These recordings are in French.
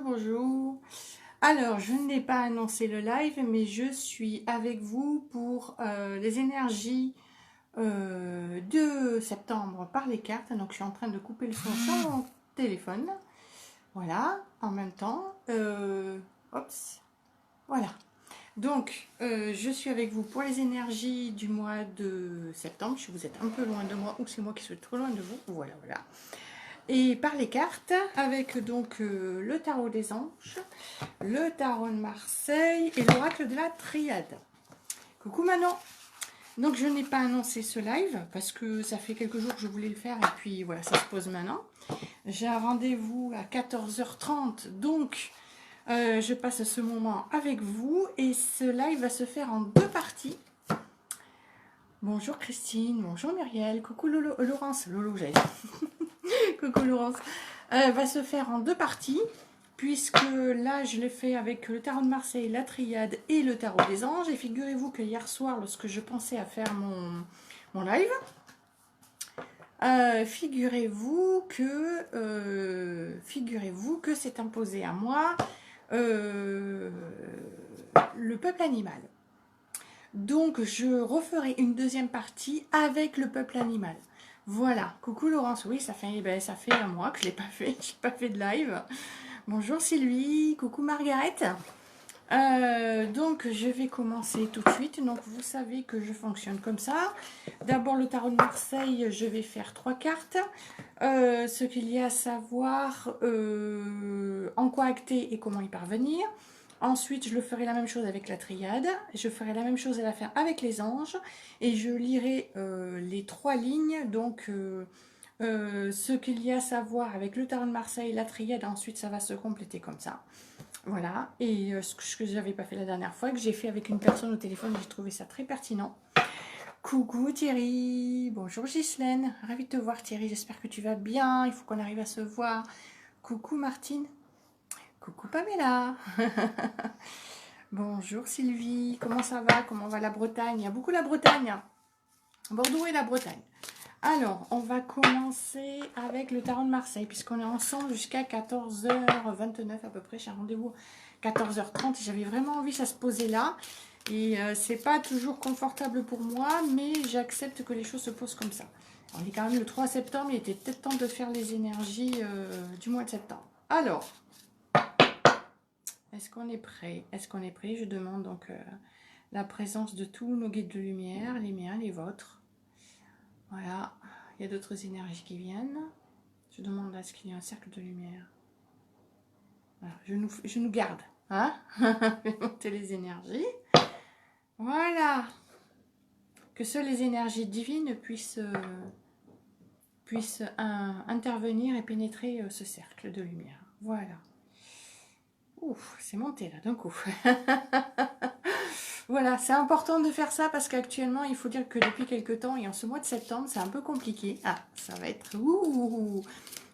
bonjour. Alors, je n'ai pas annoncé le live, mais je suis avec vous pour les énergies de septembre par les cartes. Donc, je suis en train de couper le son sur mon téléphone. Voilà, en même temps. Oups, voilà. Donc, je suis avec vous pour les énergies du mois de septembre. Si vous êtes un peu loin de moi ou c'est moi qui suis trop loin de vous, voilà, voilà. Et par les cartes, avec donc le tarot des anges, le tarot de Marseille et l'oracle de la triade. Coucou Manon. Donc je n'ai pas annoncé ce live parce que ça fait quelques jours que je voulais le faire et puis voilà, ça se pose maintenant. J'ai un rendez-vous à 14h30, donc je passe ce moment avec vous et ce live va se faire en deux parties. Bonjour Christine, bonjour Muriel, coucou Lolo, Laurence, Lolo j'ai coucou Laurence, va se faire en deux parties, puisque là je l'ai fait avec le tarot de Marseille, la triade et le tarot des anges. Et figurez-vous que hier soir, lorsque je pensais à faire mon live, figurez-vous que c'est imposé à moi le peuple animal. Donc je referai une deuxième partie avec le peuple animal. Voilà, coucou Laurence, oui ça fait un mois que je l'ai pas fait, j'ai pas fait de live. Bonjour Sylvie, coucou Margaret. Donc je vais commencer tout de suite. Donc vous savez que je fonctionne comme ça. D'abord le tarot de Marseille, je vais faire 3 cartes. Ce qu'il y a à savoir, en quoi acter et comment y parvenir. Ensuite, je le ferai la même chose avec la triade. Je ferai la même chose à la fin avec les anges. Et je lirai les 3 lignes. Donc, ce qu'il y a à savoir avec le tarot de Marseille, la triade. Ensuite, ça va se compléter comme ça. Voilà. Et ce que je n'avais pas fait la dernière fois, que j'ai fait avec une personne au téléphone. J'ai trouvé ça très pertinent. Coucou Thierry. Bonjour Ghislaine. Ravie de te voir Thierry. J'espère que tu vas bien. Il faut qu'on arrive à se voir. Coucou Martine. Coucou Pamela. Bonjour Sylvie, comment ça va? Comment va la Bretagne? Il y a beaucoup la Bretagne. Bordeaux et la Bretagne. Alors, on va commencer avec le tarot de Marseille, puisqu'on est ensemble jusqu'à 14h29 à peu près. J'ai un rendez-vous 14h30 et j'avais vraiment envie que ça se posait là. Et c'est pas toujours confortable pour moi, mais j'accepte que les choses se posent comme ça. On est quand même le 3 septembre, il était peut-être temps de faire les énergies du mois de septembre. Alors, est-ce qu'on est prêt? Est-ce qu'on est prêt? Je demande donc la présence de tous nos guides de lumière, les miens, les vôtres. Voilà, il y a d'autres énergies qui viennent. Je demande à ce qu'il y ait un cercle de lumière. Voilà, je nous garde. Hein? Monter les énergies. Voilà. Que seules les énergies divines puissent intervenir et pénétrer ce cercle de lumière. Voilà. Ouf, c'est monté là d'un coup. Voilà, c'est important de faire ça parce qu'actuellement, il faut dire que depuis quelques temps, et en ce mois de septembre, c'est un peu compliqué. Ah, ça va être... Ouh.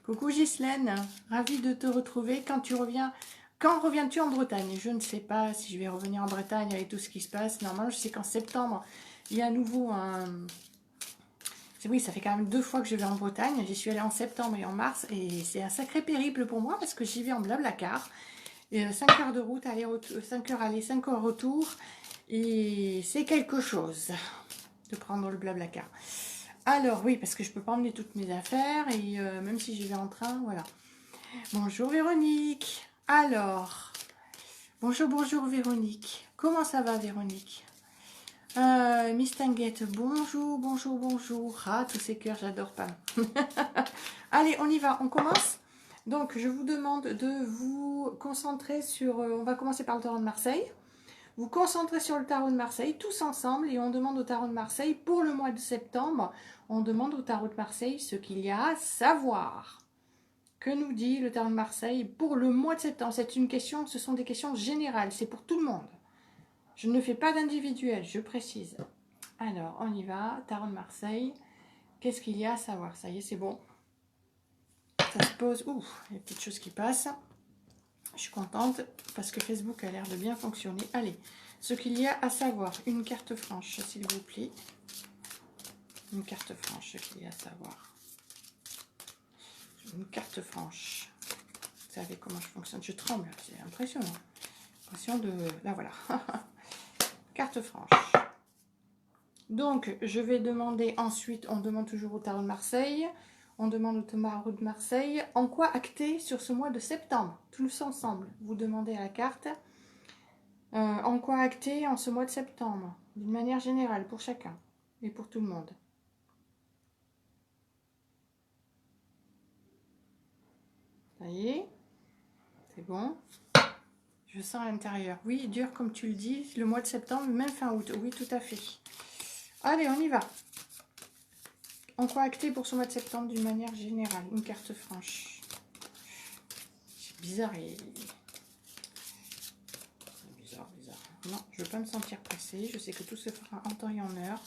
Coucou Ghislaine, ravie de te retrouver. Quand reviens-tu en Bretagne? Je ne sais pas si je vais revenir en Bretagne avec tout ce qui se passe. Normalement, je sais qu'en septembre, il y a à nouveau un... Oui, ça fait quand même 2 fois que je vais en Bretagne. J'y suis allée en septembre et en mars. Et c'est un sacré périple pour moi parce que j'y vais en blablacar. 5 heures de route, 5 heures aller, 5 heures retour. Et c'est quelque chose de prendre le blablacar. Alors oui, parce que je peux pas emmener toutes mes affaires. Et même si j'y vais en train, voilà. Bonjour Véronique. Alors, bonjour Véronique. Comment ça va Véronique? Miss Tanguette, bonjour. Ah, tous ces cœurs, j'adore pas. Allez, on y va, on commence. Donc, je vous demande de vous concentrer sur... on va commencer par le tarot de Marseille. Vous concentrez sur le tarot de Marseille, tous ensemble, et on demande au tarot de Marseille, pour le mois de septembre, on demande au tarot de Marseille ce qu'il y a à savoir. Que nous dit le tarot de Marseille pour le mois de septembre? C'est une question, ce sont des questions générales, c'est pour tout le monde. Je ne fais pas d'individuel, je précise. Alors, on y va, tarot de Marseille. Qu'est-ce qu'il y a à savoir? Ça y est, c'est bon. Ça se pose. Ouh, il y a des petites choses qui passent. Je suis contente parce que Facebook a l'air de bien fonctionner. Allez, ce qu'il y a à savoir. Une carte franche, s'il vous plaît. Une carte franche, ce qu'il y a à savoir. Une carte franche. savez comment je fonctionne. Je tremble, c'est impressionnant. Impression de... Là, voilà. Carte franche. Donc, je vais demander ensuite, on demande toujours au tarot de Marseille, on demande au tarot de Marseille, en quoi acter sur ce mois de septembre, tous ensemble. Vous demandez à la carte, en quoi acter en ce mois de septembre, d'une manière générale, pour chacun et pour tout le monde. Ça y est, c'est bon. Je sens à l'intérieur. Oui, dur comme tu le dis, le mois de septembre, même fin août. Oui, tout à fait. Allez, on y va. En quoi acter pour ce mois de septembre d'une manière générale? Une carte franche. C'est bizarre et... Bizarre. Non, je ne veux pas me sentir pressée. Je sais que tout se fera en temps et en heure.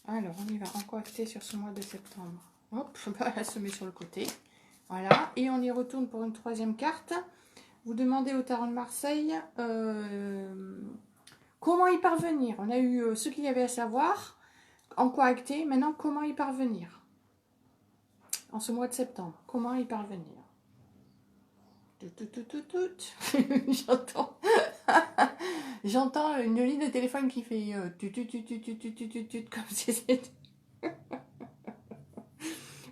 Alors, on y va. En quoi acter sur ce mois de septembre? Hop, elle se met sur le côté. Voilà. Et on y retourne pour une troisième carte. Vous demandez au tarot de Marseille comment y parvenir. On a eu ce qu'il y avait à savoir. En quoi acter? Maintenant, comment y parvenir? En ce mois de septembre, comment y parvenir? J'entends. J'entends une ligne de téléphone qui fait comme si c'était... C'est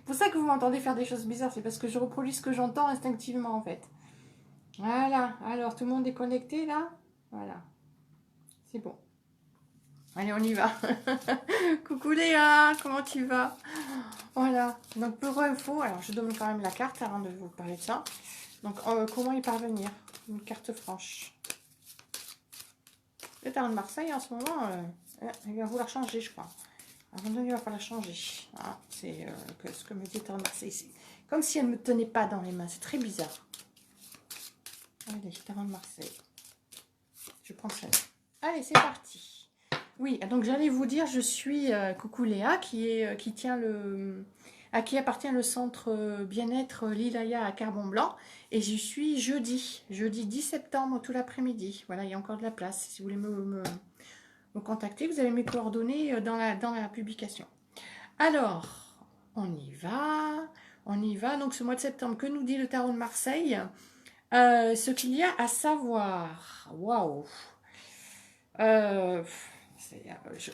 pour ça que vous m'entendez faire des choses bizarres, c'est parce que je reproduis ce que j'entends instinctivement en fait. Voilà, alors tout le monde est connecté là? Voilà, c'est bon. Allez, on y va. Coucou Léa, comment tu vas? Voilà, donc pour info, alors je donne quand même la carte avant de vous parler de ça. Donc, comment y parvenir? Une carte franche. Le tarot de Marseille, en ce moment, il va vouloir changer, je crois. À un moment donné, il va falloir changer. Ah, c'est ce que me dit le tarot de Marseille. C'est comme si elle ne me tenait pas dans les mains. C'est très bizarre. Allez, tarot de Marseille. Je prends celle-là. Allez, c'est parti. Oui, donc j'allais vous dire, je suis coucou Léa, qui tient à qui appartient le centre bien-être Lilaya à Carbon Blanc. Et j'y suis jeudi 10 septembre, tout l'après-midi. Voilà, il y a encore de la place. Si vous voulez me contacter, vous avez mes coordonnées dans la publication. Alors, on y va. Donc, ce mois de septembre, que nous dit le tarot de Marseille? Ce qu'il y a à savoir. Waouh!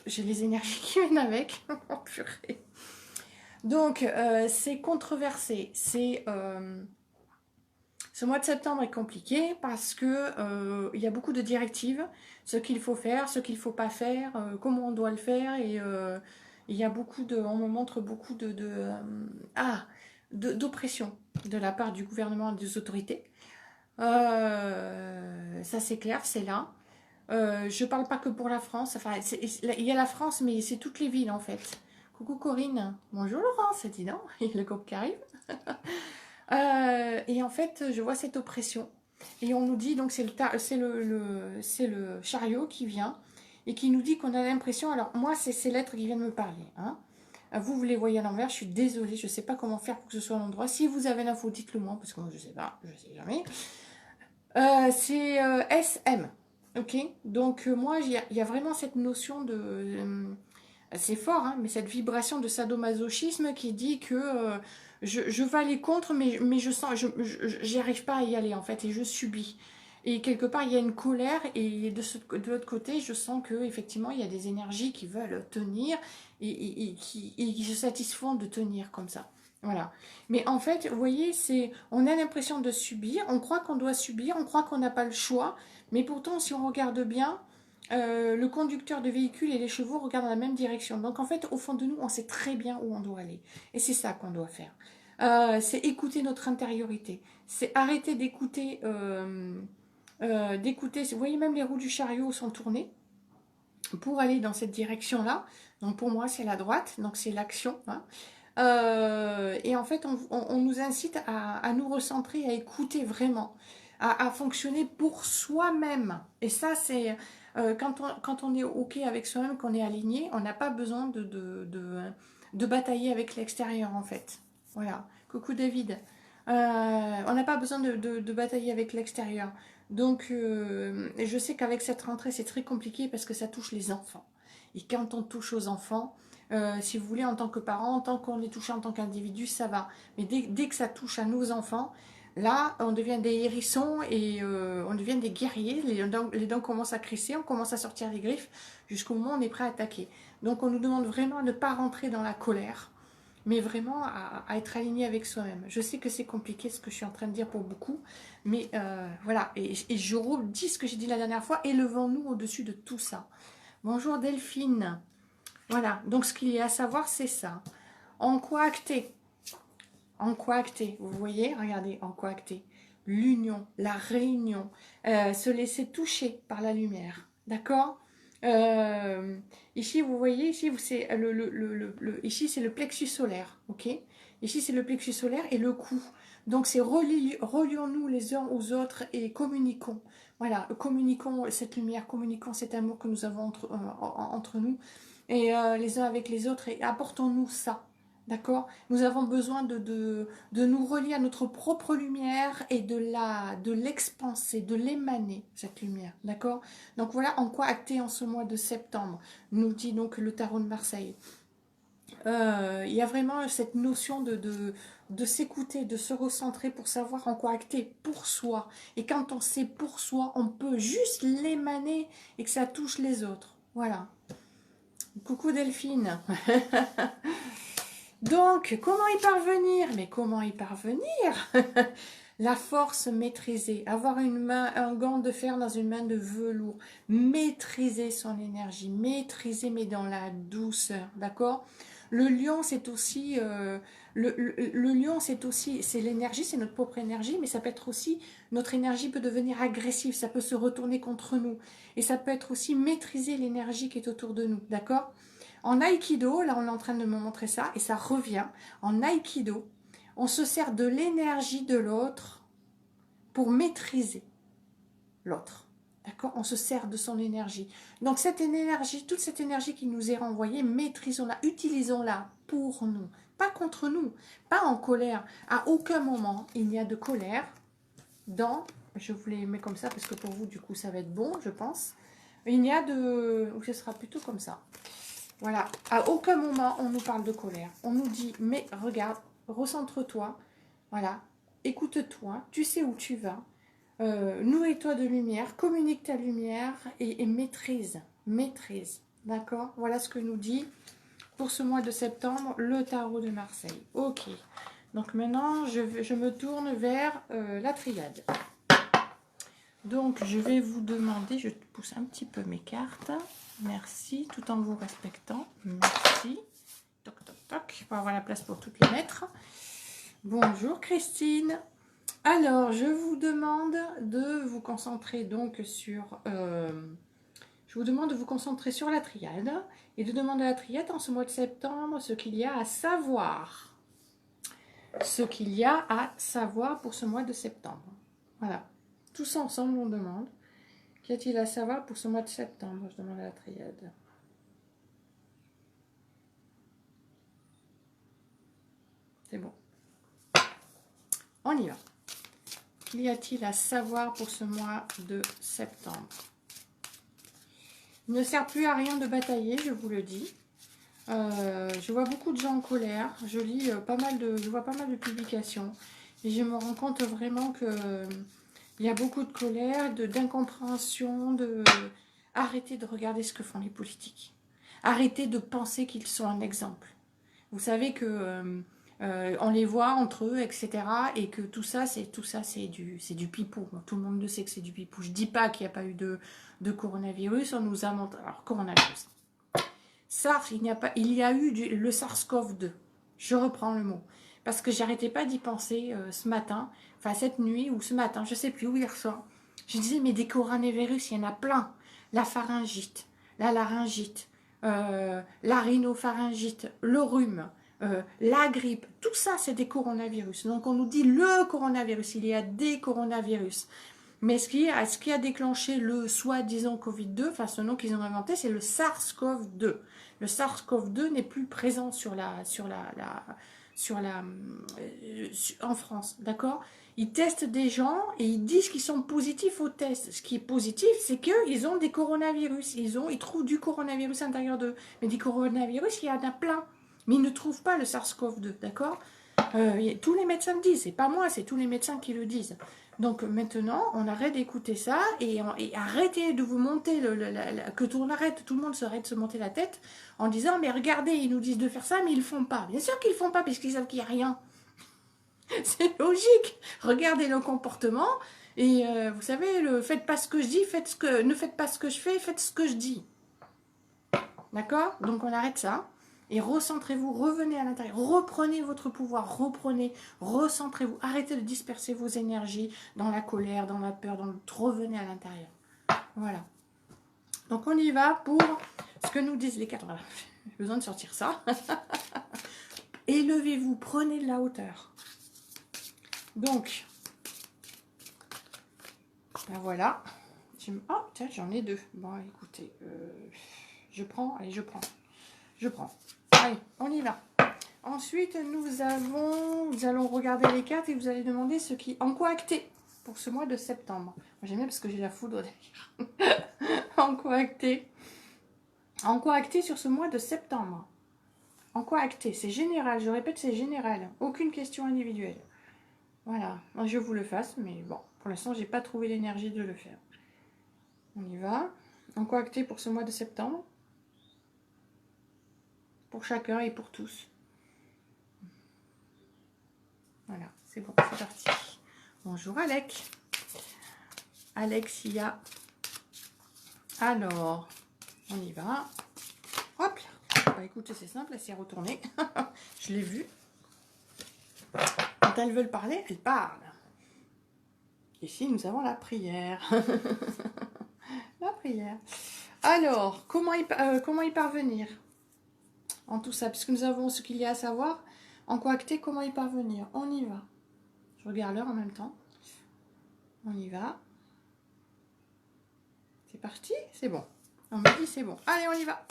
J'ai les énergies qui viennent avec. Oh, purée. Donc, c'est controversé. Ce mois de septembre est compliqué parce que il y a beaucoup de directives, ce qu'il faut faire, ce qu'il ne faut pas faire, comment on doit le faire, et il y a on me montre beaucoup d'oppression de la part du gouvernement et des autorités. Ça c'est clair, c'est là. Je parle pas que pour la France, enfin, il y a la France, mais c'est toutes les villes en fait. Coucou Corinne, bonjour Laurence, dis donc, il y a le groupe qui arrive. Et en fait, je vois cette oppression. Et on nous dit, donc c'est le chariot qui vient et qui nous dit qu'on a l'impression, alors moi c'est ces lettres qui viennent me parler. Hein. Vous les voyez à l'envers, je suis désolée, je ne sais pas comment faire pour que ce soit à l'endroit. Si vous avez l'info, dites-le moi, parce que moi je ne sais pas, je ne sais jamais. C'est SM, ok. Donc moi, il y a vraiment cette notion de... c'est fort, hein, mais cette vibration de sadomasochisme qui dit que je vais aller contre, mais je sens, j'y arrive pas à y aller en fait, et je subis. Et quelque part, il y a une colère, et de l'autre côté, je sens que effectivement, il y a des énergies qui veulent tenir et qui se satisfont de tenir comme ça. Voilà. Mais en fait, vous voyez, on a l'impression de subir, on croit qu'on doit subir, on croit qu'on n'a pas le choix, mais pourtant, si on regarde bien, le conducteur de véhicule et les chevaux regardent dans la même direction. Donc en fait, au fond de nous, on sait très bien où on doit aller. Et c'est ça qu'on doit faire. C'est écouter notre intériorité. C'est arrêter d'écouter... vous voyez, même les roues du chariot sont tournées pour aller dans cette direction-là. Donc pour moi, c'est la droite, donc c'est l'action. Hein. Et en fait, on nous incite à nous recentrer, à écouter vraiment, à fonctionner pour soi-même. Et ça, c'est quand on est OK avec soi-même, qu'on est aligné, on n'a pas besoin de batailler avec l'extérieur, en fait. Voilà. Coucou David. On n'a pas besoin de batailler avec l'extérieur. Donc, je sais qu'avec cette rentrée, c'est très compliqué parce que ça touche les enfants. Et quand on touche aux enfants, si vous voulez, en tant que parent, tant qu'on est touché en tant qu'individu, ça va. Mais dès que ça touche à nos enfants, Là, on devient des hérissons et on devient des guerriers. Les dents commencent à crisser, on commence à sortir les griffes jusqu'au moment où on est prêt à attaquer. Donc, on nous demande vraiment de ne pas rentrer dans la colère, mais vraiment à être aligné avec soi-même. Je sais que c'est compliqué ce que je suis en train de dire pour beaucoup, mais voilà. Et je redis ce que j'ai dit la dernière fois, élevons-nous au-dessus de tout ça. Bonjour Delphine. Voilà, donc ce qu'il y a à savoir, c'est ça. En quoi acter? En quoi acter? Vous voyez, regardez, en quoi acter? L'union, la réunion, se laisser toucher par la lumière, d'accord? Ici, vous voyez, ici, c'est ici, c'est le plexus solaire, ok? Ici, c'est le plexus solaire et le cou. Donc, c'est relions-nous les uns aux autres et communiquons. Voilà, communiquons cette lumière, communiquons cet amour que nous avons entre nous et les uns avec les autres et apportons-nous ça. D'accord? Nous avons besoin de nous relier à notre propre lumière et de l'expanser, de l'émaner, cette lumière. D'accord? Donc voilà en quoi acter en ce mois de septembre, nous dit donc le tarot de Marseille. Il y a vraiment cette notion de s'écouter, de se recentrer pour savoir en quoi acter pour soi. Et quand on sait pour soi, on peut juste l'émaner et que ça touche les autres. Voilà. Coucou Delphine. Donc, comment y parvenir? Mais comment y parvenir? La force maîtrisée, avoir une main, un gant de fer dans une main de velours, maîtriser son énergie, maîtriser mais dans la douceur, d'accord? Le lion, c'est aussi, le lion, c'est l'énergie, c'est notre propre énergie, mais ça peut être aussi, notre énergie peut devenir agressive, ça peut se retourner contre nous, et ça peut être aussi maîtriser l'énergie qui est autour de nous, d'accord? En Aïkido, là on est en train de me montrer ça, et ça revient, en Aïkido, on se sert de l'énergie de l'autre pour maîtriser l'autre. D'accord? On se sert de son énergie. Donc cette énergie, toute cette énergie qui nous est renvoyée, maîtrisons-la, utilisons-la pour nous, pas contre nous, pas en colère. À aucun moment il n'y a de colère dans, je vous les mets comme ça parce que pour vous du coup ça va être bon je pense, il n'y a de, ou ce sera plutôt comme ça. Voilà, à aucun moment on nous parle de colère. On nous dit, mais regarde, recentre-toi, voilà, écoute-toi, tu sais où tu vas, nourris-toi de lumière, communique ta lumière et maîtrise, d'accord? Voilà ce que nous dit pour ce mois de septembre le tarot de Marseille. Ok, donc maintenant je me tourne vers la triade. Donc, je vais vous demander, je pousse un petit peu mes cartes. Merci, tout en vous respectant. Merci. Toc, toc, toc. Pour avoir la place pour toutes les mettre. Bonjour Christine. Alors, je vous demande de vous concentrer donc sur... je vous demande de vous concentrer sur la triade et de demander à la triade en ce mois de septembre ce qu'il y a à savoir. Ce qu'il y a à savoir pour ce mois de septembre. Voilà. Tous ensemble, on demande. Qu'y a-t-il à savoir pour ce mois de septembre? Je demande à la triade. C'est bon. On y va. Qu'y a-t-il à savoir pour ce mois de septembre? Il ne sert plus à rien de batailler, je vous le dis. Je vois beaucoup de gens en colère. Je lis je vois pas mal de publications. Et je me rends compte vraiment que... il y a beaucoup de colère, d'incompréhension, Arrêtez de regarder ce que font les politiques. Arrêtez de penser qu'ils sont un exemple. Vous savez que on les voit entre eux, etc. Et que tout ça, c'est du pipeau. Bon, tout le monde le sait que c'est du pipeau. Je dis pas qu'il n'y a pas eu de coronavirus. On nous a montré... Alors, coronavirus. SARS, il y a eu le SARS-CoV-2. Je reprends le mot. Parce que j'arrêtais pas d'y penser ce matin, enfin cette nuit ou ce matin, je sais plus où hier soir. Je disais, mais des coronavirus, il y en a plein. La pharyngite, la laryngite, la rhinopharyngite, le rhume, la grippe, tout ça c'est des coronavirus. Donc on nous dit le coronavirus, il y a des coronavirus. Mais ce qui a déclenché le soi-disant Covid-2, enfin ce nom qu'ils ont inventé, c'est le SARS-CoV-2. Le SARS-CoV-2 n'est plus présent en France, d'accord? Ils testent des gens et ils disent qu'ils sont positifs au test. Ce qui est positif, c'est qu'ils ont des coronavirus. Ils trouvent du coronavirus à l'intérieur d'eux. Mais des coronavirus, il y en a plein. Mais ils ne trouvent pas le SARS-CoV-2, d'accord? Tous les médecins le disent, c'est pas moi, c'est tous les médecins qui le disent. Donc maintenant, on arrête d'écouter ça et arrêtez de vous monter, que tout le monde s'arrête de se monter la tête en disant, mais regardez, ils nous disent de faire ça, mais ils le font pas. Bien sûr qu'ils le font pas, puisqu'ils savent qu'il n'y a rien. C'est logique. Regardez le comportement et vous savez, faites pas ce que je dis, ne faites pas ce que je fais, faites ce que je dis. D'accord? Donc on arrête ça. Et recentrez-vous, revenez à l'intérieur, reprenez votre pouvoir, recentrez-vous, arrêtez de disperser vos énergies dans la colère, dans la peur, revenez à l'intérieur. Voilà. Donc on y va pour ce que nous disent les cartes. Voilà. J'ai besoin de sortir ça. Élevez-vous, prenez de la hauteur. Donc, ben voilà. Oh, tiens, j'en ai deux. Bon, écoutez, je prends, allez, je prends. Allez, on y va. Ensuite, nous allons regarder les cartes et vous allez demander en quoi acter pour ce mois de septembre. J'aime bien parce que j'ai la foudre derrière. En quoi acter? En quoi acter sur ce mois de septembre? En quoi acter? C'est général, je répète, c'est général. Aucune question individuelle. Voilà, je vous le fasse, mais bon, pour l'instant, j'ai pas trouvé l'énergie de le faire. On y va. En quoi acter pour ce mois de septembre? Pour chacun et pour tous. Voilà, c'est bon, c'est parti. Bonjour Alex. Alexia. Alors, on y va. Hop là. Bah écoutez, c'est simple, elle s'est retournée. Je l'ai vue. Quand elles veulent parler, elles parlent. Ici, nous avons la prière. La prière. Alors, comment y parvenir en tout ça? Puisque nous avons ce qu'il y a à savoir, en quoi acter, comment y parvenir. On y va. Je regarde l'heure en même temps. On y va. C'est parti? C'est bon. On me dit c'est bon. Allez, on y va.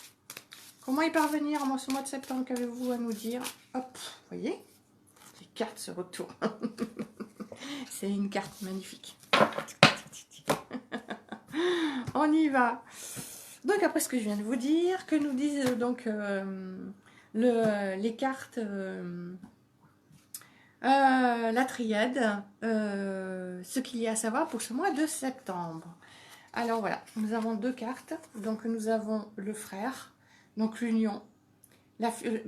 Comment y parvenir en ce mois de septembre? Qu'avez-vous à nous dire? Hop, vous voyez? Les cartes se retournent. C'est une carte magnifique. On y va. Donc après ce que je viens de vous dire, que nous disent donc les cartes, la triade, ce qu'il y a à savoir pour ce mois de septembre. Alors voilà, nous avons deux cartes. Donc nous avons le frère, donc l'union.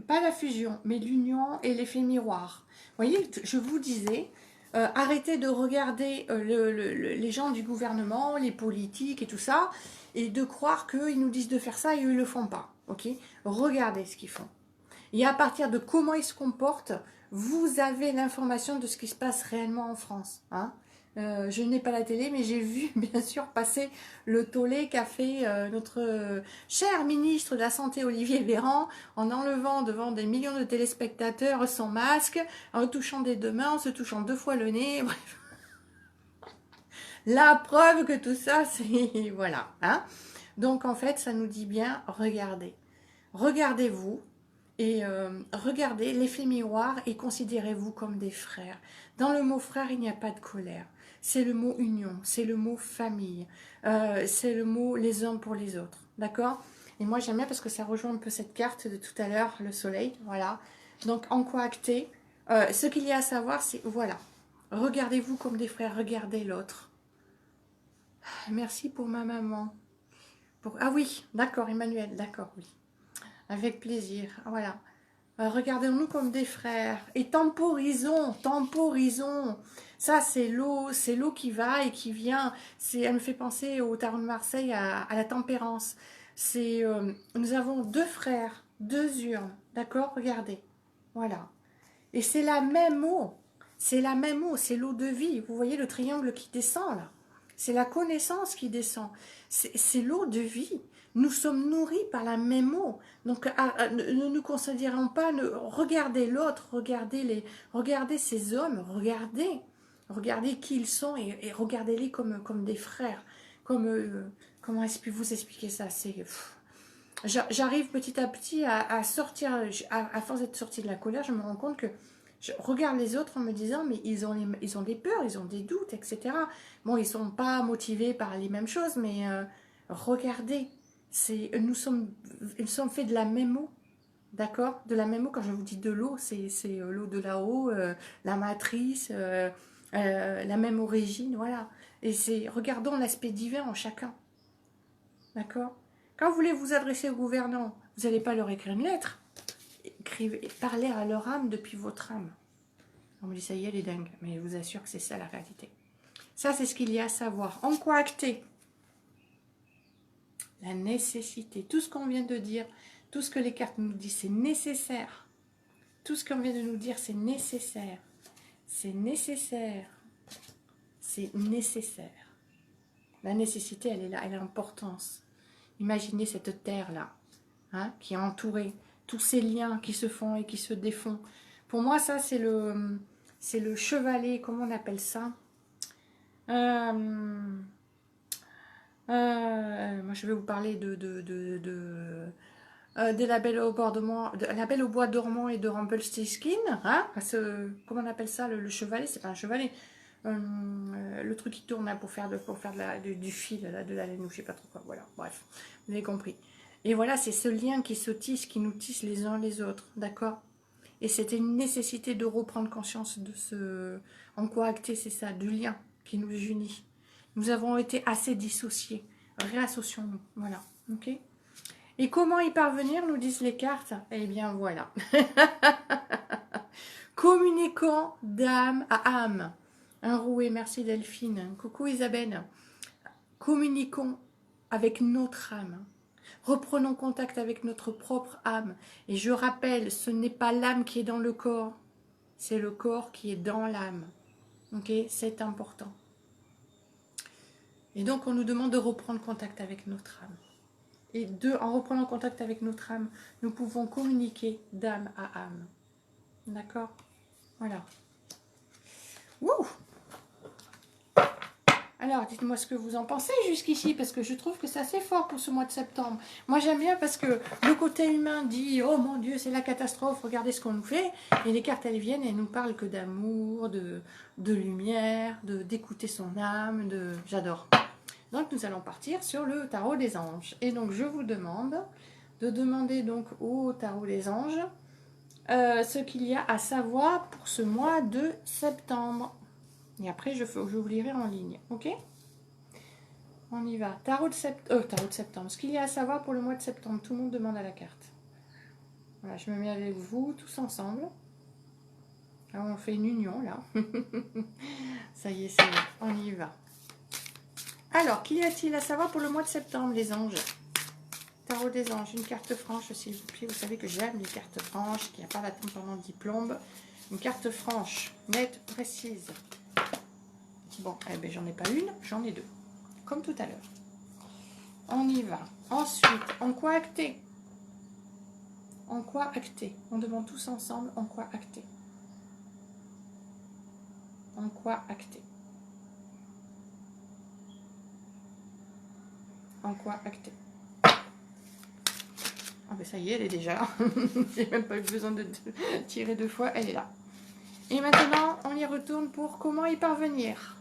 Pas la fusion, mais l'union et l'effet miroir. Vous voyez, je vous disais, arrêtez de regarder les gens du gouvernement, les politiques et tout ça, et de croire qu'ils nous disent de faire ça et eux ne le font pas. Ok? Regardez ce qu'ils font. Et à partir de comment ils se comportent, vous avez l'information de ce qui se passe réellement en France. Hein? Je n'ai pas la télé, mais j'ai vu bien sûr passer le tollé qu'a fait notre cher ministre de la Santé, Olivier Véran, en enlevant devant des millions de téléspectateurs son masque, en touchant des deux mains, en se touchant deux fois le nez, bref. La preuve que tout ça, c'est... Voilà. Hein? Donc en fait, ça nous dit bien, regardez. Regardez-vous. Et regardez l'effet miroir et considérez-vous comme des frères. Dans le mot frère, il n'y a pas de colère. C'est le mot union, c'est le mot famille, c'est le mot les uns pour les autres. D'accord? Et moi, j'aime bien parce que ça rejoint un peu cette carte de tout à l'heure, le soleil. Voilà. Donc, en quoi acter? Ce qu'il y a à savoir, c'est, voilà. Regardez-vous comme des frères, regardez l'autre. Merci pour ma maman. Ah oui, d'accord, Emmanuel, d'accord, oui. Avec plaisir, voilà. Regardons-nous comme des frères. Et temporisons, temporisons. Ça, c'est l'eau qui va et qui vient. Elle me fait penser au tarot de Marseille, à la tempérance. Nous avons deux frères, deux urnes, d'accord? Regardez, voilà. Et c'est la même eau. C'est la même eau, c'est l'eau de vie. Vous voyez le triangle qui descend là? C'est la connaissance qui descend. C'est l'eau de vie. Nous sommes nourris par la même eau. Donc, ne nous considérons pas, regardez l'autre, regardez ces hommes, regardez qui ils sont et regardez-les comme des frères. Comment vous expliquer ça? J'arrive petit à petit à sortir, à force d'être sortie de la colère, je me rends compte que je regarde les autres en me disant, mais ils ont des peurs, ils ont des doutes, etc. Bon, ils ne sont pas motivés par les mêmes choses, mais regardez, nous sommes faits de la même eau. D'accord? De la même eau, quand je vous dis de l'eau, c'est l'eau de là-haut, la matrice, la même origine, voilà. Et c'est, regardons l'aspect divin en chacun. D'accord? Quand vous voulez vous adresser aux gouvernants, vous n'allez pas leur écrire une lettre. Écrivez, parlez à leur âme depuis votre âme. On me dit, ça y est, elle est dingue. Mais je vous assure que c'est ça la réalité. Ça, c'est ce qu'il y a à savoir. En quoi acter? La nécessité. Tout ce qu'on vient de dire, tout ce que les cartes nous disent, c'est nécessaire. Tout ce qu'on vient de nous dire, c'est nécessaire. C'est nécessaire. C'est nécessaire. La nécessité, elle est là, elle a importance. Imaginez cette terre-là, hein, qui est entourée. Tous ces liens qui se font et qui se défont. Pour moi, ça, c'est le chevalet, comment on appelle ça? Moi, je vais vous parler de la Belle au bois dormant et de Rumpelstiltskin. Hein, comment on appelle ça, le chevalet? C'est pas un chevalet. Le truc qui tourne là, pour faire du fil, là, de la laine, ou je sais pas trop quoi. Voilà, bref, vous avez compris. Et voilà, c'est ce lien qui se tisse, qui nous tisse les uns les autres, d'accord? Et c'était une nécessité de reprendre conscience de ce... En quoi acter, c'est ça, du lien qui nous unit. Nous avons été assez dissociés. Réassocions-nous, voilà, ok? Et comment y parvenir, nous disent les cartes? Eh bien, voilà. Communiquant d'âme à âme. Un roué, merci Delphine. Coucou Isabelle. Communiquons avec notre âme. Reprenons contact avec notre propre âme. Et je rappelle, ce n'est pas l'âme qui est dans le corps, c'est le corps qui est dans l'âme. Ok, c'est important. Et donc, on nous demande de reprendre contact avec notre âme. Et en reprenant contact avec notre âme, nous pouvons communiquer d'âme à âme. D'accord? Voilà. Wouh! Alors, dites-moi ce que vous en pensez jusqu'ici, parce que je trouve que c'est assez fort pour ce mois de septembre. Moi, j'aime bien parce que le côté humain dit « Oh mon Dieu, c'est la catastrophe, regardez ce qu'on nous fait ». Et les cartes, elles viennent et elles nous parlent que d'amour, de lumière, d'écouter son âme, J'adore. Donc, nous allons partir sur le tarot des anges. Et donc, je vous demande de demander donc au tarot des anges ce qu'il y a à savoir pour ce mois de septembre. Et après, je vous lirai en ligne. Ok? On y va. Tarot de septembre. Ce qu'il y a à savoir pour le mois de septembre. Tout le monde demande à la carte. Voilà, je me mets avec vous, tous ensemble. Alors, on fait une union, là. Ça y est, c'est bon. On y va. Alors, qu'y a-t-il à savoir pour le mois de septembre, les anges? Tarot des anges. Une carte franche, s'il vous plaît. Vous savez que j'aime les cartes franches, qu'il n'y a pas d'attente pendant 10 plombes. Une carte franche, nette, précise. Bon, eh ben, j'en ai pas une, j'en ai deux. Comme tout à l'heure. On y va. Ensuite, en quoi acter? En quoi acter? On demande tous ensemble en quoi acter. En quoi acter? En quoi acter? Ah ben ça y est, elle est déjà. J'ai même pas eu besoin de tirer deux fois, elle est là. Et maintenant, on y retourne pour comment y parvenir.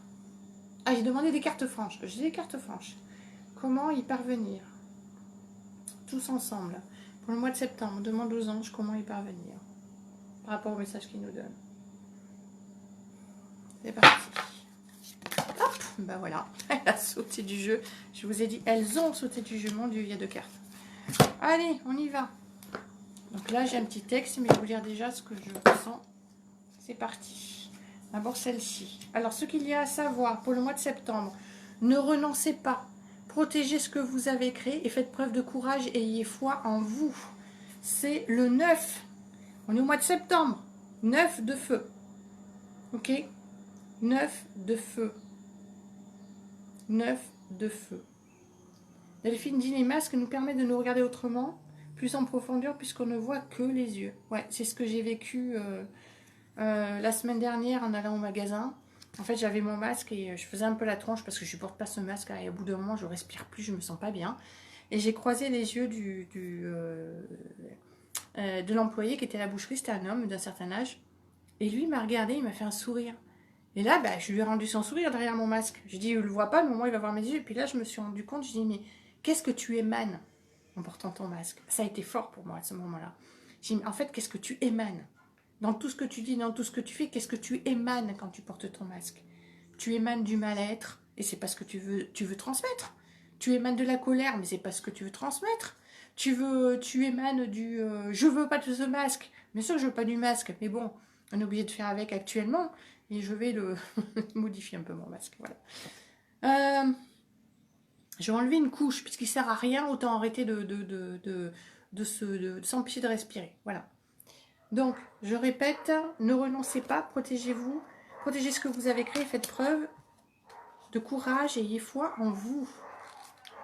Ah, j'ai demandé des cartes franches. J'ai des cartes franches. Comment y parvenir? Tous ensemble. Pour le mois de septembre, on demande aux anges comment y parvenir. Par rapport au message qu'ils nous donnent. C'est parti. Hop, ben voilà. Elle a sauté du jeu. Je vous ai dit, elles ont sauté du jeu. Mon Dieu, il y a deux cartes. Allez, on y va. Donc là, j'ai un petit texte, mais je vais vous lire déjà ce que je ressens. C'est parti. D'abord celle-ci. Alors, ce qu'il y a à savoir pour le mois de septembre, ne renoncez pas. Protégez ce que vous avez créé et faites preuve de courage et ayez foi en vous. C'est le 9. On est au mois de septembre. 9 de feu. Ok? 9 de feu. 9 de feu. Delphine dit les masques nous permettent de nous regarder autrement, plus en profondeur, puisqu'on ne voit que les yeux. Ouais, c'est ce que j'ai vécu la semaine dernière en allant au magasin. En fait, j'avais mon masque et je faisais un peu la tronche parce que je ne supporte pas ce masque. Et au bout d'un moment, je ne respire plus, je ne me sens pas bien. Et j'ai croisé les yeux de l'employé qui était à la boucherie. C'était un homme d'un certain âge. Et lui, il m'a regardé, il m'a fait un sourire. Et là, bah, je lui ai rendu son sourire derrière mon masque. Je dis, il ne le voit pas, mais au moins, il va voir mes yeux. Et puis là, je me suis rendu compte, je dis, mais qu'est-ce que tu émanes en portant ton masque? Ça a été fort pour moi à ce moment-là. En fait, qu'est-ce que tu émanes? Dans tout ce que tu dis, dans tout ce que tu fais, qu'est-ce que tu émanes quand tu portes ton masque? Tu émanes du mal-être, et c'est pas ce que tu veux transmettre. Tu émanes de la colère, mais c'est pas ce que tu veux transmettre. Tu émanes du je veux pas de ce masque. Bien sûr, je veux pas du masque, mais bon, on est obligé de faire avec actuellement, et je vais le modifier un peu mon masque. Voilà. Je vais enlever une couche, puisqu'il sert à rien, autant arrêter de s'empêcher de respirer. Voilà. Donc, je répète, ne renoncez pas, protégez-vous, protégez ce que vous avez créé, faites preuve de courage et ayez foi en vous.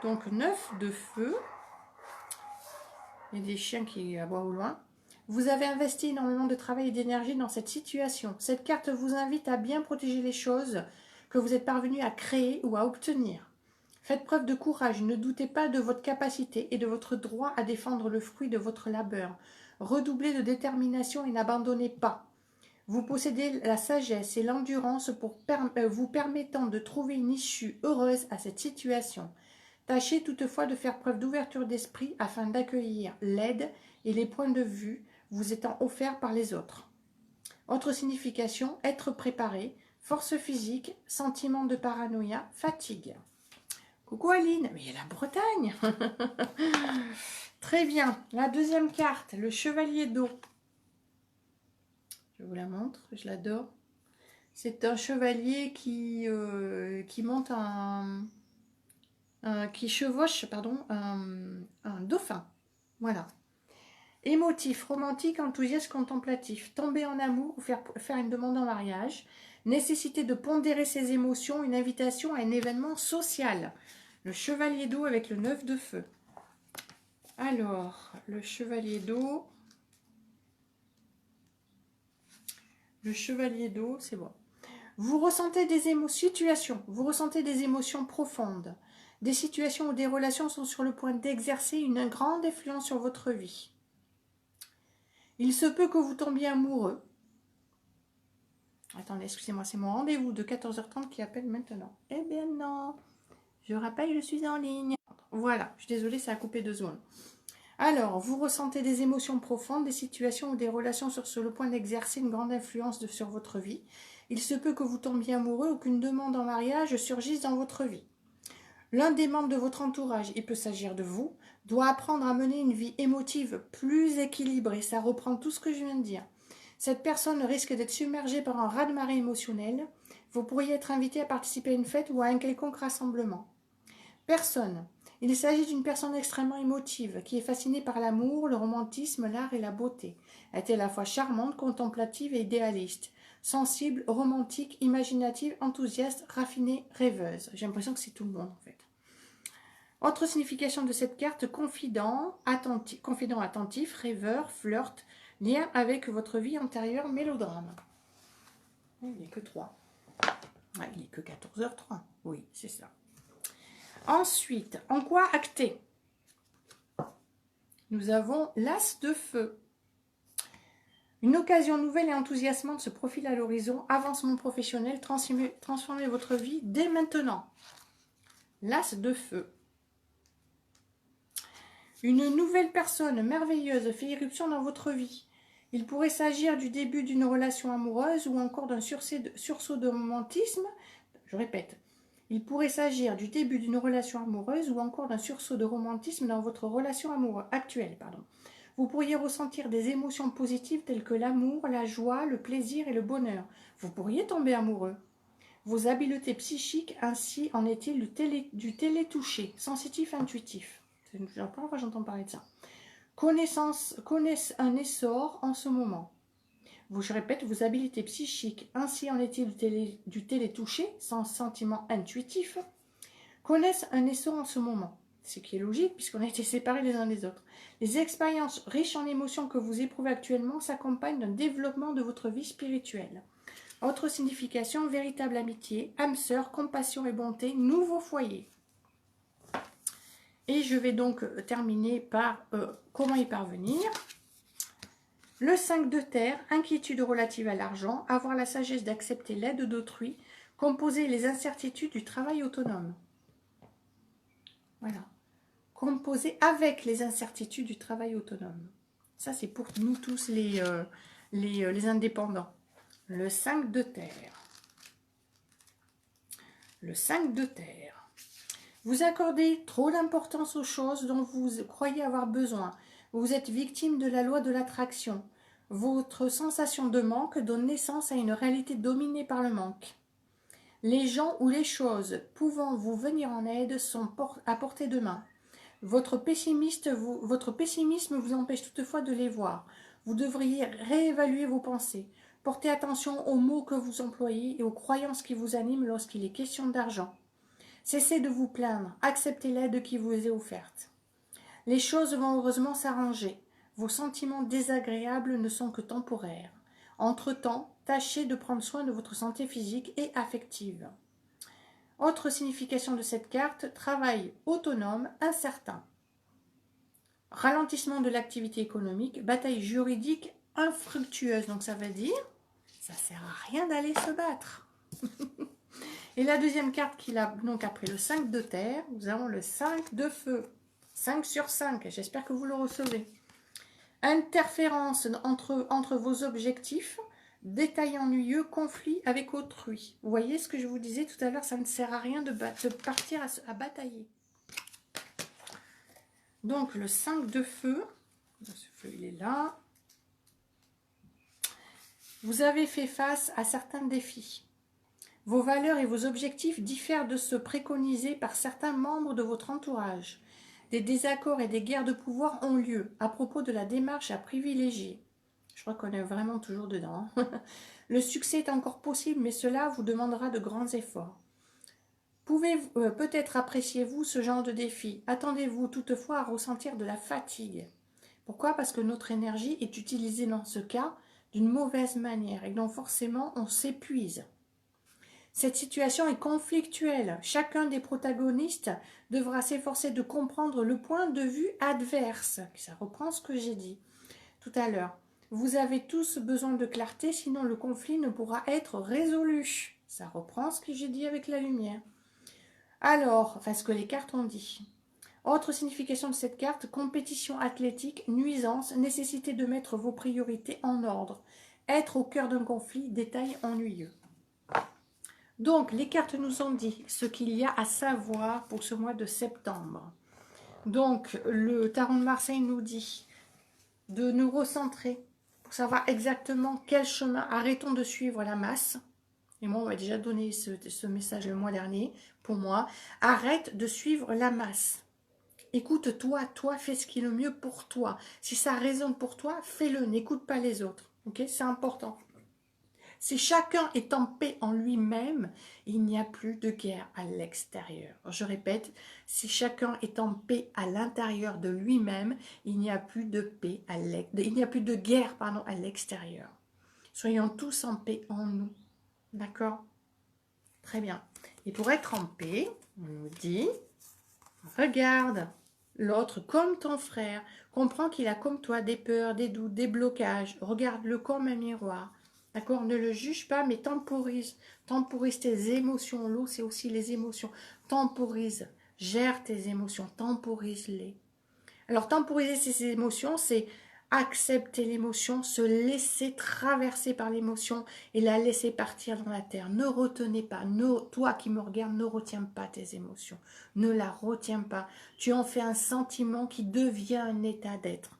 Donc, 9 de feu. Il y a des chiens qui aboient au loin. Vous avez investi énormément de travail et d'énergie dans cette situation. Cette carte vous invite à bien protéger les choses que vous êtes parvenu à créer ou à obtenir. Faites preuve de courage, ne doutez pas de votre capacité et de votre droit à défendre le fruit de votre labeur. Redoublez de détermination et n'abandonnez pas. Vous possédez la sagesse et l'endurance vous permettant de trouver une issue heureuse à cette situation. Tâchez toutefois de faire preuve d'ouverture d'esprit afin d'accueillir l'aide et les points de vue vous étant offerts par les autres. Autre signification, être préparé, force physique, sentiment de paranoïa, fatigue. Coucou Aline, mais il y a la Bretagne. Très bien, la deuxième carte, le chevalier d'eau. Je vous la montre, je l'adore. C'est un chevalier qui monte qui chevauche un dauphin. Voilà. Émotif, romantique, enthousiaste, contemplatif. Tomber en amour ou faire une demande en mariage. Nécessité de pondérer ses émotions, une invitation à un événement social. Le chevalier d'eau avec le 9 de feu. Alors, le chevalier d'eau. Le chevalier d'eau, c'est bon. Vous ressentez des situations, vous ressentez des émotions profondes. Des situations ou des relations sont sur le point d'exercer une grande influence sur votre vie. Il se peut que vous tombiez amoureux. Attendez, excusez-moi, c'est mon rendez-vous de 14h30 qui appelle maintenant. Eh bien non, je rappelle, je suis en ligne. Voilà, je suis désolée, ça a coupé 2 secondes. Alors, vous ressentez des émotions profondes, des situations ou des relations sur le point d'exercer une grande influence sur votre vie. Il se peut que vous tombiez amoureux ou qu'une demande en mariage surgisse dans votre vie. L'un des membres de votre entourage, il peut s'agir de vous, doit apprendre à mener une vie émotive plus équilibrée. Ça reprend tout ce que je viens de dire. Cette personne risque d'être submergée par un raz-de-marée émotionnel. Vous pourriez être invité à participer à une fête ou à un quelconque rassemblement. Personne. Il s'agit d'une personne extrêmement émotive, qui est fascinée par l'amour, le romantisme, l'art et la beauté. Elle est à la fois charmante, contemplative et idéaliste. Sensible, romantique, imaginative, enthousiaste, raffinée, rêveuse. J'ai l'impression que c'est tout le monde en fait. Autre signification de cette carte, confident, attentif, rêveur, flirt, lien avec votre vie antérieure, mélodrame. Il n'est que 3. Ouais, il n'est que 14h03. Oui, c'est ça. Ensuite, en quoi acter? Nous avons l'as de feu. Une occasion nouvelle et enthousiasmante se profile à l'horizon. Avancement professionnel, transformez votre vie dès maintenant. L'as de feu. Une nouvelle personne merveilleuse fait irruption dans votre vie. Il pourrait s'agir du début d'une relation amoureuse ou encore d'un sursaut de romantisme. Je répète. Il pourrait s'agir du début d'une relation amoureuse ou encore d'un sursaut de romantisme dans votre relation amoureuse actuelle. Vous pourriez ressentir des émotions positives telles que l'amour, la joie, le plaisir et le bonheur. Vous pourriez tomber amoureux. Vos habiletés psychiques ainsi en est-il du télétouché, sensitif, intuitif. C'est la première fois que j'entends parler de ça. Connaissent un essor en ce moment. Je répète, vos habiletés psychiques, ainsi en est-il du télétouché, sans sentiment intuitif, connaissent un essor en ce moment. Ce qui est logique, puisqu'on a été séparés les uns des autres. Les expériences riches en émotions que vous éprouvez actuellement s'accompagnent d'un développement de votre vie spirituelle. Autre signification, véritable amitié, âme sœur, compassion et bonté, nouveau foyer. Et je vais donc terminer par comment y parvenir. Le 5 de terre, inquiétude relative à l'argent, avoir la sagesse d'accepter l'aide d'autrui, composer les incertitudes du travail autonome. Voilà. Composer avec les incertitudes du travail autonome. Ça, c'est pour nous tous les indépendants. Le 5 de terre. Le 5 de terre. Vous accordez trop d'importance aux choses dont vous croyez avoir besoin. Vous êtes victime de la loi de l'attraction. Votre sensation de manque donne naissance à une réalité dominée par le manque. Les gens ou les choses pouvant vous venir en aide sont à portée de main. Votre pessimisme vous empêche toutefois de les voir. Vous devriez réévaluer vos pensées. Portez attention aux mots que vous employez et aux croyances qui vous animent lorsqu'il est question d'argent. Cessez de vous plaindre, acceptez l'aide qui vous est offerte. Les choses vont heureusement s'arranger. Vos sentiments désagréables ne sont que temporaires. Entre-temps, tâchez de prendre soin de votre santé physique et affective. Autre signification de cette carte, travail autonome, incertain. Ralentissement de l'activité économique, bataille juridique infructueuse. Donc ça veut dire, ça ne sert à rien d'aller se battre. Et la deuxième carte qu'il a, donc après le 5 de terre, nous avons le 5 de feu. 5 sur 5, j'espère que vous le recevez. Interférence entre vos objectifs, détail ennuyeux, conflit avec autrui. Vous voyez ce que je vous disais tout à l'heure, ça ne sert à rien de partir à batailler. Donc le 5 de feu, ce feu il est là. Vous avez fait face à certains défis. Vos valeurs et vos objectifs diffèrent de ceux préconisés par certains membres de votre entourage. Des désaccords et des guerres de pouvoir ont lieu à propos de la démarche à privilégier. Je crois qu'on est vraiment toujours dedans. Le succès est encore possible, mais cela vous demandera de grands efforts. Peut-être appréciez-vous ce genre de défi. Attendez-vous toutefois à ressentir de la fatigue. Pourquoi? Parce que notre énergie est utilisée dans ce cas d'une mauvaise manière et donc forcément on s'épuise. Cette situation est conflictuelle. Chacun des protagonistes devra s'efforcer de comprendre le point de vue adverse. Ça reprend ce que j'ai dit tout à l'heure. Vous avez tous besoin de clarté, sinon le conflit ne pourra être résolu. Ça reprend ce que j'ai dit avec la lumière. Alors, enfin ce que les cartes ont dit. Autre signification de cette carte, compétition athlétique, nuisance, nécessité de mettre vos priorités en ordre. Être au cœur d'un conflit, détail ennuyeux. Donc, les cartes nous ont dit ce qu'il y a à savoir pour ce mois de septembre. Donc, le Tarot de Marseille nous dit de nous recentrer pour savoir exactement quel chemin. Arrêtons de suivre la masse. Et moi, on m'a déjà donné ce message le mois dernier. Pour moi, arrête de suivre la masse. Écoute-toi, toi, fais ce qui est le mieux pour toi. Si ça résonne pour toi, fais-le, n'écoute pas les autres. Ok, c'est important. Si chacun est en paix en lui-même, il n'y a plus de guerre à l'extérieur. Je répète, si chacun est en paix à l'intérieur de lui-même, il n'y a plus de paix il n'y a plus de guerre, à l'extérieur. Soyons tous en paix en nous. D'accord? Très bien. Et pour être en paix, on nous dit, regarde l'autre comme ton frère, comprends qu'il a comme toi des peurs, des doutes, des blocages, regarde-le comme un miroir. D'accord? Ne le juge pas, mais temporise. Temporise tes émotions. L'eau, c'est aussi les émotions. Temporise. Gère tes émotions. Temporise-les. Alors, temporiser ces émotions, c'est accepter l'émotion, se laisser traverser par l'émotion et la laisser partir dans la terre. Ne retenez pas. Toi qui me regardes, ne retiens pas tes émotions. Ne la retiens pas. Tu en fais un sentiment qui devient un état d'être.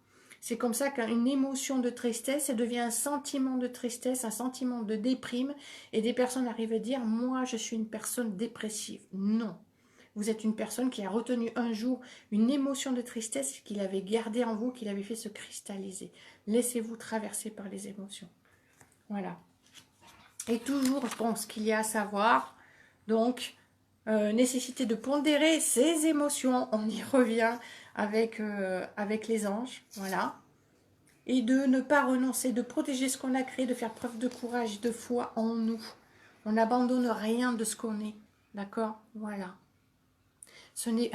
C'est comme ça qu'une émotion de tristesse, elle devient un sentiment de tristesse, un sentiment de déprime. Et des personnes arrivent à dire, moi je suis une personne dépressive. Non. Vous êtes une personne qui a retenu un jour une émotion de tristesse qu'il avait gardée en vous, qu'il avait fait se cristalliser. Laissez-vous traverser par les émotions. Voilà. Et toujours, je pense qu'il y a à savoir, donc, nécessité de pondérer ses émotions. On y revient avec les anges, voilà. Et de ne pas renoncer, de protéger ce qu'on a créé, de faire preuve de courage, de foi en nous. On n'abandonne rien de ce qu'on est, d'accord? Voilà. Ce n'est...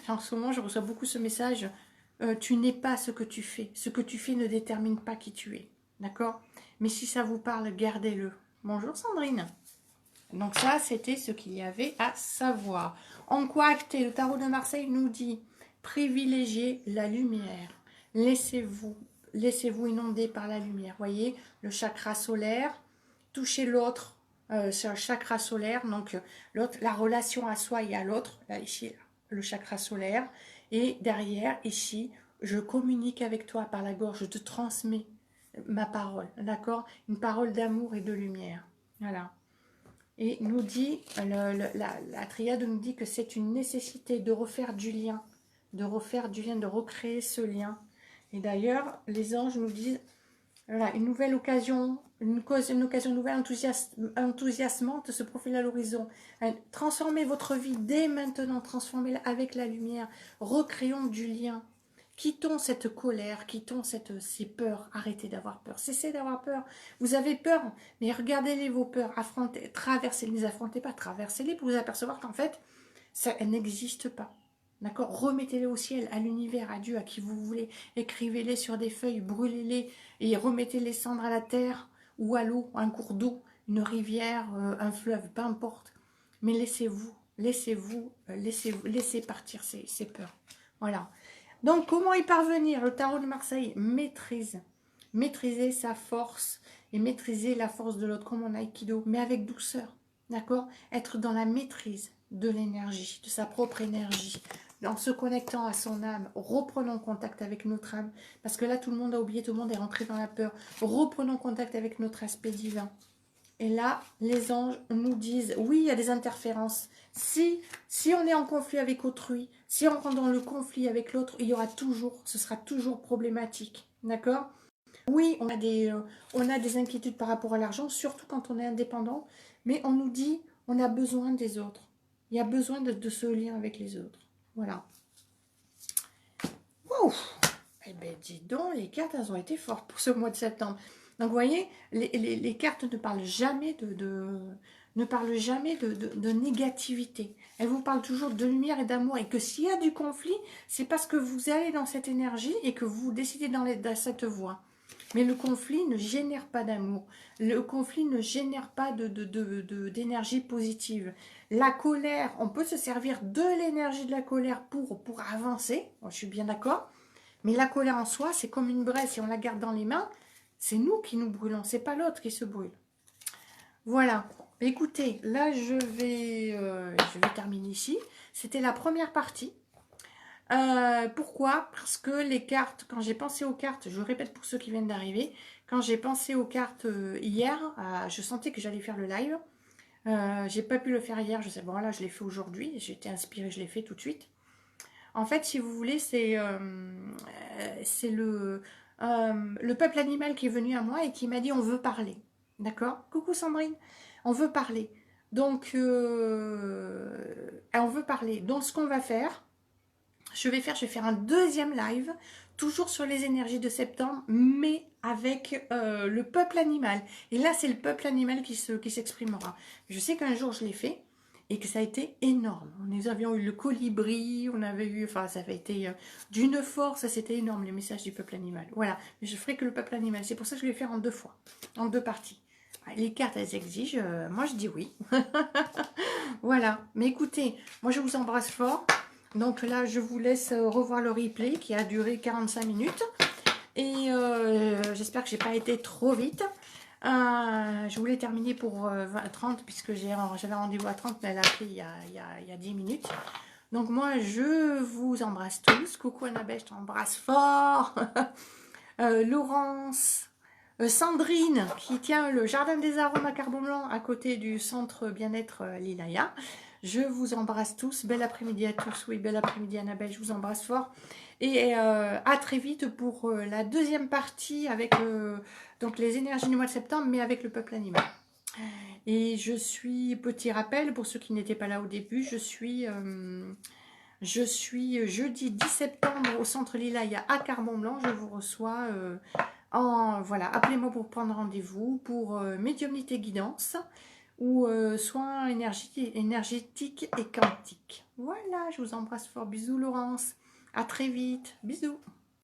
En ce moment, je reçois beaucoup ce message. Tu n'es pas ce que tu fais. Ce que tu fais ne détermine pas qui tu es, d'accord? Mais si ça vous parle, gardez-le. Bonjour Sandrine. Donc ça, c'était ce qu'il y avait à savoir. En quoi acter? Le tarot de Marseille nous dit privilégiez la lumière. Laissez-vous laissez-vous inonder par la lumière. Voyez, le chakra solaire, touchez l'autre sur le chakra solaire, donc l'autre, la relation à soi et à l'autre, là ici, le chakra solaire, et derrière, ici, je communique avec toi par la gorge, je te transmets ma parole, d'accord? Une parole d'amour et de lumière, voilà. Et nous dit, la triade nous dit que c'est une nécessité de refaire du lien, de recréer ce lien. Et d'ailleurs, les anges nous disent, voilà, une nouvelle occasion, une occasion nouvelle, enthousiasmante se profile à l'horizon. Transformez votre vie dès maintenant, transformez-la avec la lumière, recréons du lien. Quittons cette colère, quittons ces peurs, arrêtez d'avoir peur, cessez d'avoir peur. Vous avez peur, mais regardez-les vos peurs, affrontez, traversez-les, ne les affrontez pas, traversez-les pour vous apercevoir qu'en fait, elles n'existent pas. D'accord? Remettez-les au ciel, à l'univers, à Dieu, à qui vous voulez. Écrivez-les sur des feuilles, brûlez-les et remettez les cendres à la terre ou à l'eau, un cours d'eau, une rivière, un fleuve, peu importe. Mais laissez partir ces peurs. Voilà. Donc, comment y parvenir? Le tarot de Marseille maîtrise. Maîtriser sa force et maîtriser la force de l'autre, comme en aïkido, mais avec douceur. D'accord? Être dans la maîtrise de l'énergie, de sa propre énergie. En se connectant à son âme, reprenons contact avec notre âme. Parce que là, tout le monde a oublié, tout le monde est rentré dans la peur. Reprenons contact avec notre aspect divin. Et là, les anges nous disent, oui, il y a des interférences. Si on est en conflit avec autrui, si on rentre dans le conflit avec l'autre, ce sera toujours problématique. D'accord? Oui, on a des inquiétudes par rapport à l'argent, surtout quand on est indépendant, mais on nous dit, on a besoin des autres. Il y a besoin de ce lien avec les autres. Voilà. Ouf! Eh bien, dis donc, les cartes, elles ont été fortes pour ce mois de septembre. Donc, vous voyez, les cartes ne parlent jamais de négativité. Elles vous parlent toujours de lumière et d'amour. Et que s'il y a du conflit, c'est parce que vous allez dans cette énergie et que vous décidez dans cette voie. Mais le conflit ne génère pas d'amour. Le conflit ne génère pas d'énergie positive. La colère, on peut se servir de l'énergie de la colère pour avancer. Je suis bien d'accord. Mais la colère en soi, c'est comme une braise. Si on la garde dans les mains, c'est nous qui nous brûlons. C'est pas l'autre qui se brûle. Voilà. Écoutez, là, je vais terminer ici. C'était la première partie. Pourquoi? Parce que les cartes, quand j'ai pensé aux cartes, je répète pour ceux qui viennent d'arriver, quand j'ai pensé aux cartes hier, je sentais que j'allais faire le live. J'ai pas pu le faire hier, je sais, bon là je l'ai fait aujourd'hui, j'ai été inspirée, je l'ai fait tout de suite. En fait, si vous voulez, c'est le peuple animal qui est venu à moi et qui m'a dit on veut parler. D'accord? Coucou Sandrine, on veut parler. Donc, on veut parler. Donc, ce qu'on va faire, je vais faire un deuxième live, toujours sur les énergies de septembre, mais avec le peuple animal. Et là, c'est le peuple animal qui s'exprimera. Je sais qu'un jour, je l'ai fait et que ça a été énorme. Nous avions eu le colibri, on avait eu, enfin, ça avait été d'une force, c'était énorme, les messages du peuple animal. Voilà, mais je ferai que le peuple animal. C'est pour ça que je vais faire en 2 fois, en 2 parties. Les cartes, elles exigent, moi je dis oui. Voilà, mais écoutez, moi je vous embrasse fort. Donc là, je vous laisse revoir le replay qui a duré 45 minutes. Et j'espère que j'ai pas été trop vite. Je voulais terminer pour 30 puisque j'avais rendez-vous à 30, mais elle a pris il y a 10 minutes. Donc moi, je vous embrasse tous. Coucou Annabelle, je t'embrasse fort. Laurence, Sandrine qui tient le jardin des arômes à Carbon Blanc à côté du centre bien-être Lilaya. Je vous embrasse tous. Bel après-midi à tous. Oui, bel après-midi Annabelle, je vous embrasse fort. Et à très vite pour la deuxième partie avec donc les énergies du mois de septembre, mais avec le peuple animal. Et je suis, petit rappel pour ceux qui n'étaient pas là au début, je suis jeudi 10 septembre au centre Lilaya à Carbon Blanc. Je vous reçois voilà, appelez-moi pour prendre rendez-vous pour médiumnité guidance ou soins énergétiques et quantiques. Voilà, je vous embrasse fort. Bisous Laurence. À très vite. Bisous.